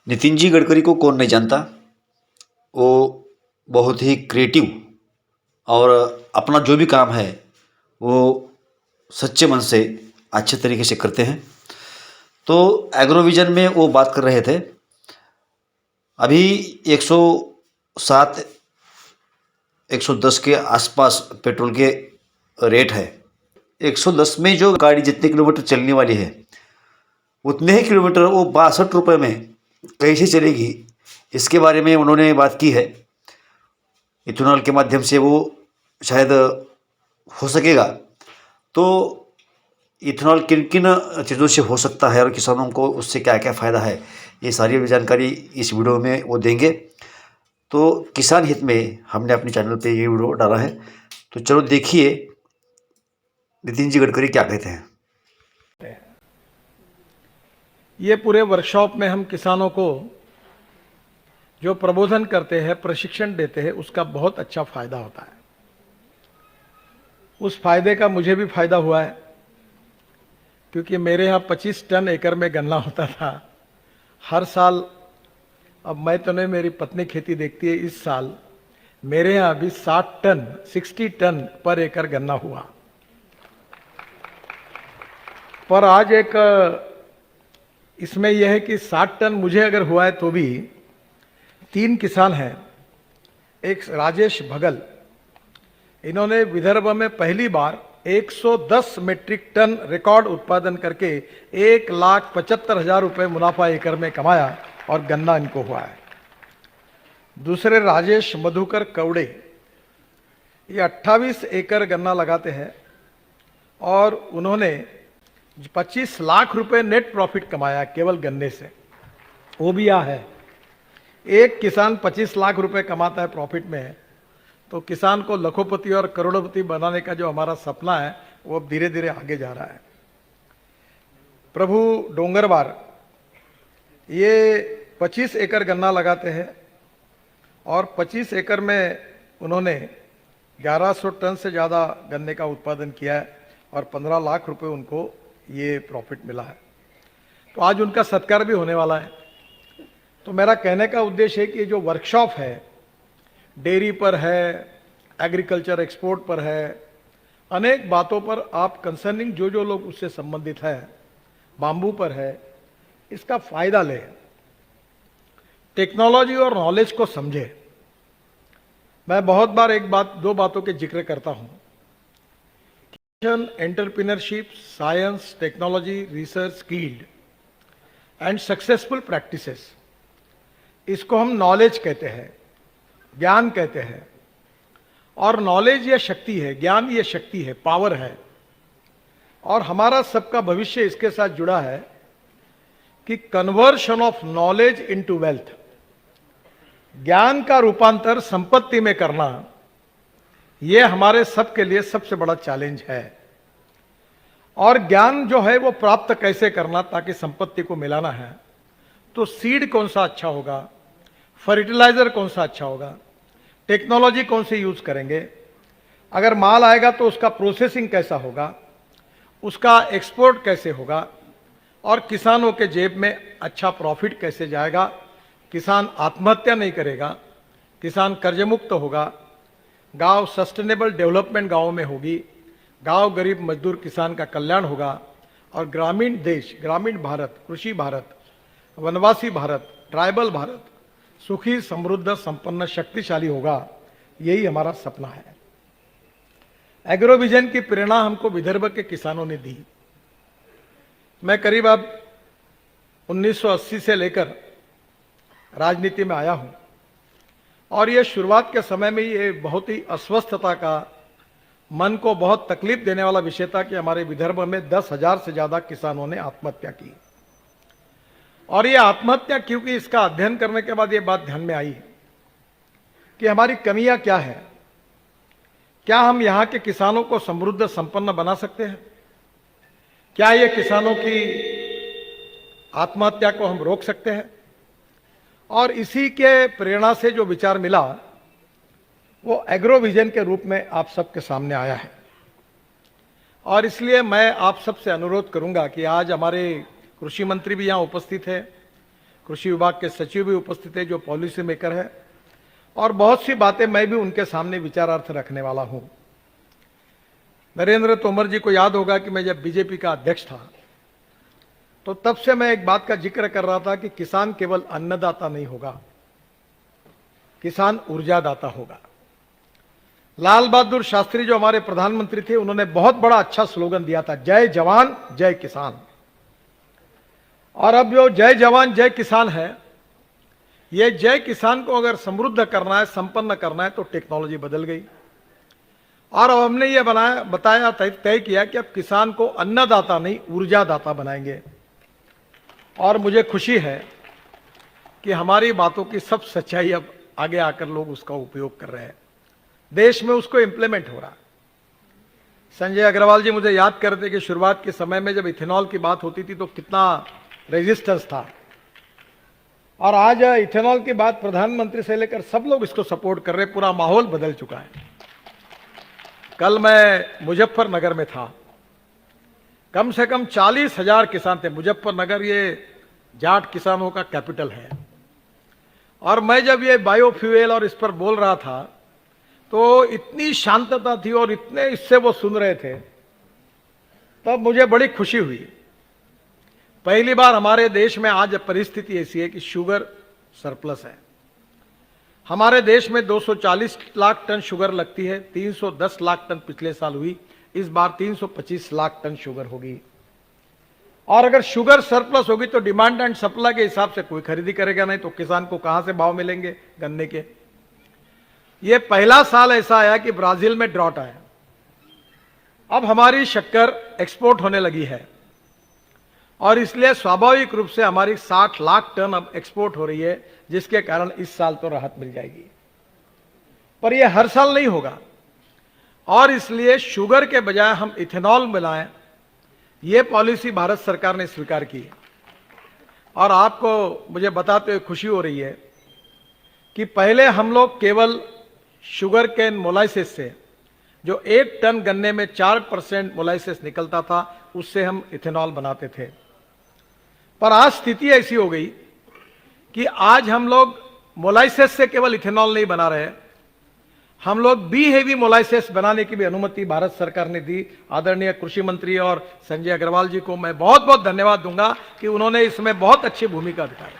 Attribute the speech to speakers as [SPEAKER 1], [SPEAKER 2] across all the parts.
[SPEAKER 1] नितिन जी गडकरी को कौन नहीं जानता। वो बहुत ही क्रिएटिव और अपना जो भी काम है वो सच्चे मन से अच्छे तरीके से करते हैं। तो एग्रोविजन में वो बात कर रहे थे। अभी 107 110 के आसपास पेट्रोल के रेट है। 110 में जो गाड़ी जितने किलोमीटर चलने वाली है उतने ही किलोमीटर वो 62 रुपये में कैसे चलेगी, इसके बारे में उन्होंने बात की है। इथेनॉल के माध्यम से वो शायद हो सकेगा। तो इथेनॉल किन किन चीज़ों से हो सकता है और किसानों को उससे क्या क्या फ़ायदा है, ये सारी जानकारी इस वीडियो में वो देंगे। तो किसान हित में हमने अपने चैनल पे ये वीडियो डाला है। तो चलो देखिए नितिन जी गडकरी क्या कहते हैं।
[SPEAKER 2] ये पूरे वर्कशॉप में हम किसानों को जो प्रबोधन करते हैं, प्रशिक्षण देते हैं, उसका बहुत अच्छा फायदा होता है। उस फायदे का मुझे भी फायदा हुआ है, क्योंकि मेरे यहाँ 25 टन एकड़ में गन्ना होता था हर साल। अब मैं तो नहीं, मेरी पत्नी खेती देखती है। इस साल मेरे यहाँ अभी 60 टन पर एकड़ गन्ना हुआ। पर आज एक इसमें यह है कि 60 टन मुझे अगर हुआ है तो भी 3 किसान हैं। एक राजेश भगल, इन्होंने विदर्भ में पहली बार 110 मीट्रिक टन रिकॉर्ड उत्पादन करके 1,75,000 रुपये मुनाफा एकड़ में कमाया और गन्ना इनको हुआ है। दूसरे राजेश मधुकर कवड़े, ये 28 एकड़ गन्ना लगाते हैं और उन्होंने 25 लाख रुपए नेट प्रॉफिट कमाया केवल गन्ने से। वो भी यह है, एक किसान 25 लाख रुपए कमाता है प्रॉफिट में, तो किसान को लखोपति और करोड़पति बनाने का जो हमारा सपना है वो अब धीरे धीरे आगे जा रहा है। प्रभु डोंगरवार, ये 25 एकड़ गन्ना लगाते हैं और 25 एकड़ में उन्होंने 1100 टन से ज़्यादा गन्ने का उत्पादन किया है और 15 लाख रुपए उनको ये प्रॉफिट मिला है। तो आज उनका सत्कार भी होने वाला है। तो मेरा कहने का उद्देश्य है कि ये जो वर्कशॉप है, डेयरी पर है, एग्रीकल्चर एक्सपोर्ट पर है, अनेक बातों पर आप कंसर्निंग जो लोग उससे संबंधित है, बाम्बू पर है, इसका फायदा ले, टेक्नोलॉजी और नॉलेज को समझे। मैं बहुत बार दो बातों के जिक्र करता हूं, entrepreneurship, science, technology, research, skilled and successful practices, इसको हम नॉलेज कहते हैं, ज्ञान कहते हैं। और नॉलेज ये शक्ति है, ज्ञान ये शक्ति है, पावर है। और हमारा सबका भविष्य इसके साथ जुड़ा है कि conversion of knowledge into wealth, ज्ञान का रूपांतर संपत्ति में करना, यह हमारे सबके लिए सबसे बड़ा चैलेंज है। और ज्ञान जो है वो प्राप्त कैसे करना ताकि संपत्ति को मिलाना है, तो सीड कौन सा अच्छा होगा, फर्टिलाइजर कौन सा अच्छा होगा, टेक्नोलॉजी कौन सी यूज करेंगे, अगर माल आएगा तो उसका प्रोसेसिंग कैसा होगा, उसका एक्सपोर्ट कैसे होगा, और किसानों के जेब में अच्छा प्रॉफिट कैसे जाएगा, किसान आत्महत्या नहीं करेगा, किसान कर्ज मुक्त होगा, गांव सस्टेनेबल डेवलपमेंट गांव में होगी, गांव गरीब मजदूर किसान का कल्याण होगा, और ग्रामीण देश, ग्रामीण भारत, कृषि भारत, वनवासी भारत, ट्राइबल भारत सुखी, समृद्ध, संपन्न, शक्तिशाली होगा। यही हमारा सपना है। एग्रोविजन की प्रेरणा हमको विदर्भ के किसानों ने दी। मैं करीब अब 1980 से लेकर राजनीति में आया हूं और ये शुरुआत के समय में ये बहुत ही अस्वस्थता का, मन को बहुत तकलीफ देने वाला विषय था कि हमारे विदर्भ में 10,000 से ज्यादा किसानों ने आत्महत्या की। और ये आत्महत्या क्योंकि इसका अध्ययन करने के बाद ये बात ध्यान में आई कि हमारी कमियां क्या है, क्या हम यहां के किसानों को समृद्ध संपन्न बना सकते हैं, क्या ये किसानों की आत्महत्या को हम रोक सकते हैं। और इसी के प्रेरणा से जो विचार मिला वो एग्रोविजन के रूप में आप सबके सामने आया है। और इसलिए मैं आप सबसे अनुरोध करूंगा कि आज हमारे कृषि मंत्री भी यहाँ उपस्थित है, कृषि विभाग के सचिव भी उपस्थित है जो पॉलिसी मेकर है, और बहुत सी बातें मैं भी उनके सामने विचारार्थ रखने वाला हूं। नरेंद्र तोमर जी को याद होगा कि मैं जब बीजेपी का अध्यक्ष था तो तब से मैं एक बात का जिक्र कर रहा था कि किसान केवल अन्नदाता नहीं होगा, किसान ऊर्जादाता होगा। लाल बहादुर शास्त्री जो हमारे प्रधानमंत्री थे, उन्होंने बहुत बड़ा अच्छा स्लोगन दिया था, जय जवान जय किसान। और अब जो जय जवान जय किसान है, ये जय किसान को अगर समृद्ध करना है, संपन्न करना है, तो टेक्नोलॉजी बदल गई। और अब हमने ये बताया तय किया कि अब किसान को अन्नदाता नहीं ऊर्जादाता बनाएंगे। और मुझे खुशी है कि हमारी बातों की सब सच्चाई अब आगे आकर लोग उसका उपयोग कर रहे हैं, देश में उसको इंप्लीमेंट हो रहा है। संजय अग्रवाल जी मुझे याद करते कि शुरुआत के समय में जब इथेनॉल की बात होती थी तो कितना रेजिस्टेंस था, और आज इथेनॉल की बात प्रधानमंत्री से लेकर सब लोग इसको सपोर्ट कर रहे, पूरा माहौल बदल चुका है। कल मैं मुजफ्फरनगर में था, कम से कम 40,000 किसान थे। मुजफ्फरनगर ये जाट किसानों का कैपिटल है, और मैं जब ये बायोफ्यूल और इस पर बोल रहा था तो इतनी शांतता थी और इतने इससे वो सुन रहे थे, तब मुझे बड़ी खुशी हुई। पहली बार हमारे देश में आज परिस्थिति ऐसी है कि शुगर सरप्लस है। हमारे देश में 240 लाख टन शुगर लगती है, 310 लाख टन पिछले साल हुई, इस बार 325 लाख टन शुगर होगी। और अगर शुगर सरप्लस होगी तो डिमांड एंड सप्लाई के हिसाब से कोई खरीदी करेगा नहीं, तो किसान को कहां से भाव मिलेंगे गन्ने के। ये पहला साल ऐसा आया कि ब्राजील में ड्रॉट आया। अब हमारी शक्कर एक्सपोर्ट होने लगी है, और इसलिए स्वाभाविक रूप से हमारी 60 लाख टन अब एक्सपोर्ट हो रही है, जिसके कारण इस साल तो राहत मिल जाएगी। पर यह हर साल नहीं होगा, और इसलिए शुगर के बजाय हम इथेनॉल मिलाएं, यह पॉलिसी भारत सरकार ने स्वीकार की है। और आपको मुझे बताते हुए खुशी हो रही है कि पहले हम लोग केवल शुगर केन मोलाइसिस से, जो 1 टन गन्ने में 4% मोलाइसिस निकलता था, उससे हम इथेनॉल बनाते थे। पर आज स्थिति ऐसी हो गई कि आज हम लोग मोलाइसिस से केवल इथेनॉल नहीं बना रहे, हम लोग बी हेवी मोलाइसिस बनाने की भी अनुमति भारत सरकार ने दी। आदरणीय कृषि मंत्री और संजय अग्रवाल जी को मैं बहुत बहुत धन्यवाद दूंगा कि उन्होंने इसमें बहुत अच्छी भूमिका दिखाई।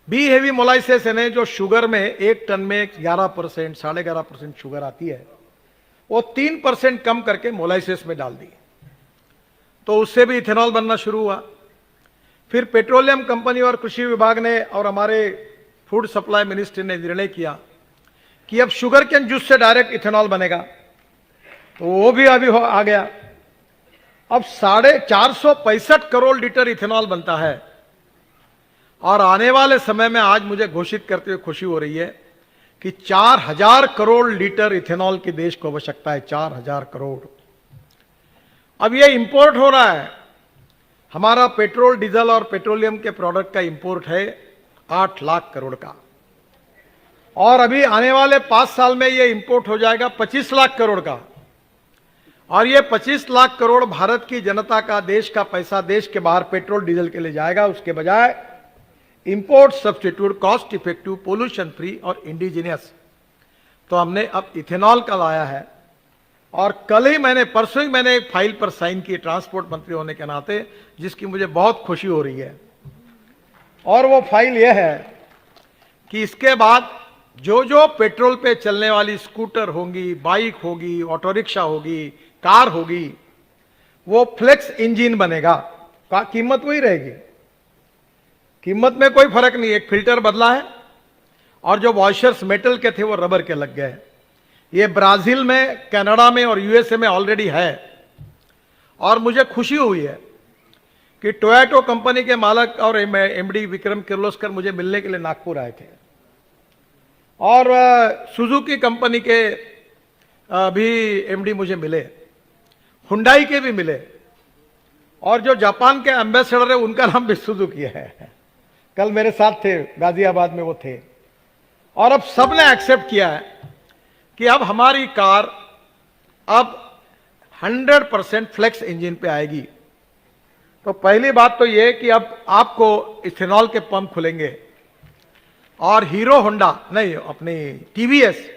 [SPEAKER 2] बी हेवी मोलाइसिस यानी जो शुगर में 1 टन में 11%, 11.5% शुगर आती है, वो 3% कम करके मोलाइसिस में डाल दी, तो उससे भी इथेनॉल बनना शुरू हुआ। फिर पेट्रोलियम कंपनी और कृषि विभाग ने और हमारे फूड सप्लाई मिनिस्ट्री ने निर्णय किया कि अब शुगर केन जूस से डायरेक्ट इथेनॉल बनेगा, तो वो भी अभी आ गया। अब 465 करोड़ लीटर इथेनॉल बनता है, और आने वाले समय में आज मुझे घोषित करते हुए खुशी हो रही है कि 4000 करोड़ लीटर इथेनॉल की देश को आवश्यकता है, 4000 करोड़। अब ये इंपोर्ट हो रहा है, हमारा पेट्रोल डीजल और पेट्रोलियम के प्रोडक्ट का इंपोर्ट है 8 लाख करोड़ का, और अभी आने वाले 5 साल में ये इंपोर्ट हो जाएगा 25 लाख करोड़ का। और ये 25 लाख करोड़ भारत की जनता का, देश का पैसा देश के बाहर पेट्रोल डीजल के लिए जाएगा, उसके बजाय import substitute, cost effective, pollution free और इंडिजिनियस। तो हमने अब इथेनॉल का लाया है, और कल ही परसों ही मैंने एक फाइल पर साइन की ट्रांसपोर्ट मंत्री होने के नाते, जिसकी मुझे बहुत खुशी हो रही है। और वो फाइल यह है कि इसके बाद जो जो पेट्रोल पे चलने वाली स्कूटर होंगी, बाइक होगी, ऑटो रिक्शा होगी, कार होगी, वो फ्लेक्स इंजन बनेगा। कीमत वही रहेगी, कीमत में कोई फर्क नहीं। एक फिल्टर बदला है, और जो वॉशर्स मेटल के थे वो रबर के लग गए। ये ब्राजील में, कनाडा में और यूएसए में ऑलरेडी है। और मुझे खुशी हुई है कि टोयोटो कंपनी के मालक और एमडी विक्रम किर्लोस्कर मुझे मिलने के लिए नागपुर आए थे, और सुजुकी कंपनी के भी एमडी मुझे मिले, हुंडई के भी मिले, और जो जापान के एम्बेसडर है उनका नाम भी सुजुकी है। कल मेरे साथ थे, गाजियाबाद में वो थे। और अब सबने एक्सेप्ट किया है कि अब हमारी कार अब 100% फ्लेक्स इंजन पे आएगी। तो पहली बात तो ये कि अब आपको इथेनॉल के पंप खुलेंगे और हीरो होंडा नहीं, अपनी टीवीएस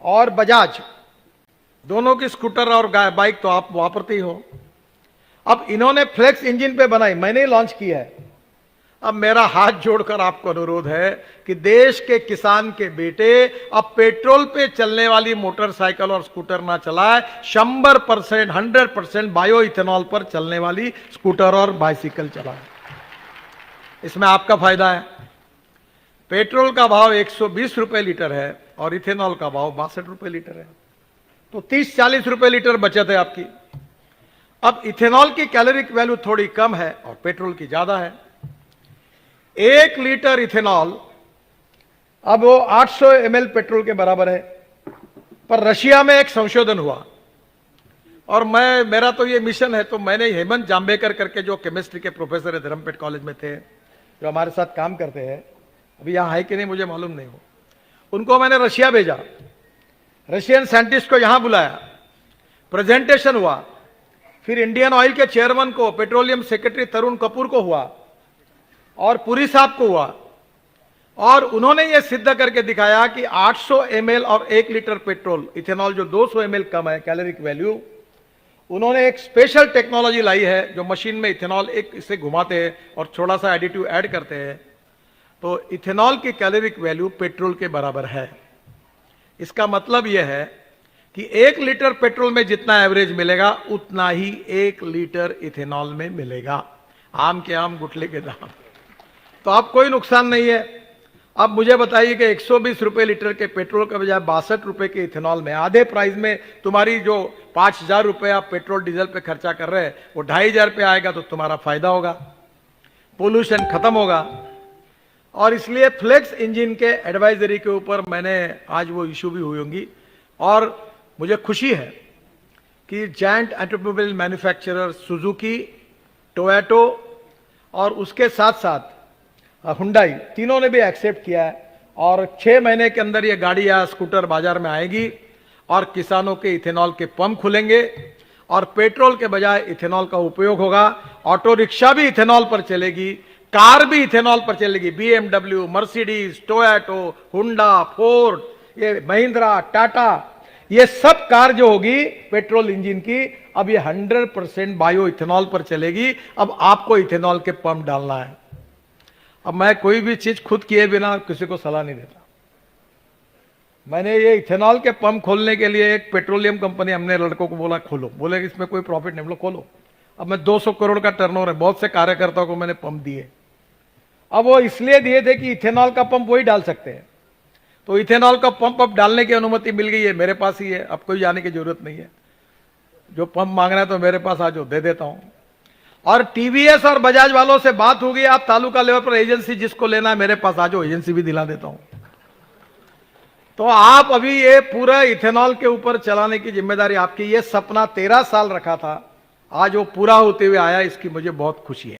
[SPEAKER 2] और बजाज दोनों की स्कूटर और बाइक तो आप वापरते ही हो। अब इन्होंने फ्लेक्स इंजन पे बनाई, मैंने ही लॉन्च किया है। अब मेरा हाथ जोड़कर आपको अनुरोध है कि देश के किसान के बेटे अब पेट्रोल पे चलने वाली मोटरसाइकिल और स्कूटर ना चलाए, 100% बायो इथेनॉल पर चलने वाली स्कूटर और बाइसिकल चलाए। इसमें आपका फायदा है। पेट्रोल का भाव 120 रुपए लीटर है और इथेनॉल का भाव 62 रुपए लीटर है, तो 30-40 रुपए लीटर बचत है आपकी। अब इथेनॉल की कैलोरिक वैल्यू थोड़ी कम है और पेट्रोल की ज्यादा है। 1 लीटर इथेनॉल अब वो 800 ml पेट्रोल के बराबर है। पर रशिया में एक संशोधन हुआ और मेरा तो ये मिशन है, तो मैंने हेमंत जाम्बेकर करके जो केमिस्ट्री के प्रोफेसर है धर्मपेट कॉलेज में थे, जो हमारे साथ काम करते हैं, अभी यहां है कि नहीं मुझे मालूम नहीं हो, उनको मैंने रशिया भेजा, रशियन साइंटिस्ट को यहां बुलाया, प्रेजेंटेशन हुआ, फिर इंडियन ऑयल के चेयरमैन को, पेट्रोलियम सेक्रेटरी तरुण कपूर को हुआ और पुरी साहब को हुआ, और उन्होंने यह सिद्ध करके दिखाया कि 800 ml और 1 लीटर पेट्रोल इथेनॉल जो 200 ml कम है कैलोरिक वैल्यू, उन्होंने एक स्पेशल टेक्नोलॉजी लाई है जो मशीन में इथेनॉल एक इसे घुमाते हैं और थोड़ा सा एडिटिव ऐड करते हैं, तो इथेनॉल की कैलोरिक वैल्यू पेट्रोल के बराबर है। इसका मतलब यह है कि 1 लीटर पेट्रोल में जितना एवरेज मिलेगा उतना ही 1 लीटर इथेनॉल में मिलेगा। आम के आम गुठले के दाम, तो अब कोई नुकसान नहीं है। अब मुझे बताइए कि 120 रुपए लीटर के पेट्रोल के बजाय 62 रुपए के इथेनॉल में आधे प्राइस में तुम्हारी जो 5000 रुपए आप पेट्रोल डीजल पे खर्चा कर रहे हैं वो 2500 पे आएगा, तो तुम्हारा फायदा होगा, पोल्यूशन खत्म होगा। और इसलिए फ्लेक्स इंजन के एडवाइजरी के ऊपर मैंने आज वो इशू भी हुई होंगी, और मुझे खुशी है कि giant automobile manufacturer Suzuki, Toyota और उसके साथ साथ हुंडई, तीनों ने भी एक्सेप्ट किया है, और 6 महीने के अंदर ये गाड़ी या स्कूटर बाजार में आएगी और किसानों के इथेनॉल के पंप खुलेंगे और पेट्रोल के बजाय इथेनॉल का उपयोग होगा। ऑटो रिक्शा भी इथेनॉल पर चलेगी, कार भी इथेनॉल पर चलेगी, BMW, मर्सिडीज, टोयोटो, हुंडा, फोर्ड, ये महिंद्रा, टाटा, ये सब कार जो होगी पेट्रोल इंजन की, अब ये 100% बायो इथेनॉल पर चलेगी। अब आपको इथेनॉल के पंप डालना है। अब मैं कोई भी चीज खुद किए बिना किसी को सलाह नहीं देता। मैंने ये इथेनॉल के पंप खोलने के लिए एक पेट्रोलियम कंपनी, हमने लड़कों को बोला खोलो, बोले कि इसमें कोई प्रॉफिट नहीं, बोलो खोलो। अब मैं 200 करोड़ का टर्नओवर है, बहुत से कार्यकर्ताओं को मैंने पंप दिए। अब वो इसलिए दिए थे कि इथेनॉल का पंप वही डाल सकते हैं, तो इथेनॉल का पंप अब डालने की अनुमति मिल गई है, मेरे पास ही है, अब कोई जाने की जरूरत नहीं है। जो पंप मांग रहा है तो मेरे पास आ जाओ, दे देता हूं। और टीवीएस और बजाज वालों से बात होगी, आप तालुका लेवल पर एजेंसी जिसको लेना है मेरे पास आ जाओ, एजेंसी भी दिला देता हूं। तो आप अभी ये पूरा इथेनॉल के ऊपर चलाने की जिम्मेदारी आपकी। ये सपना 13 साल रखा था, आज वो पूरा होते हुए आया, इसकी मुझे बहुत खुशी है।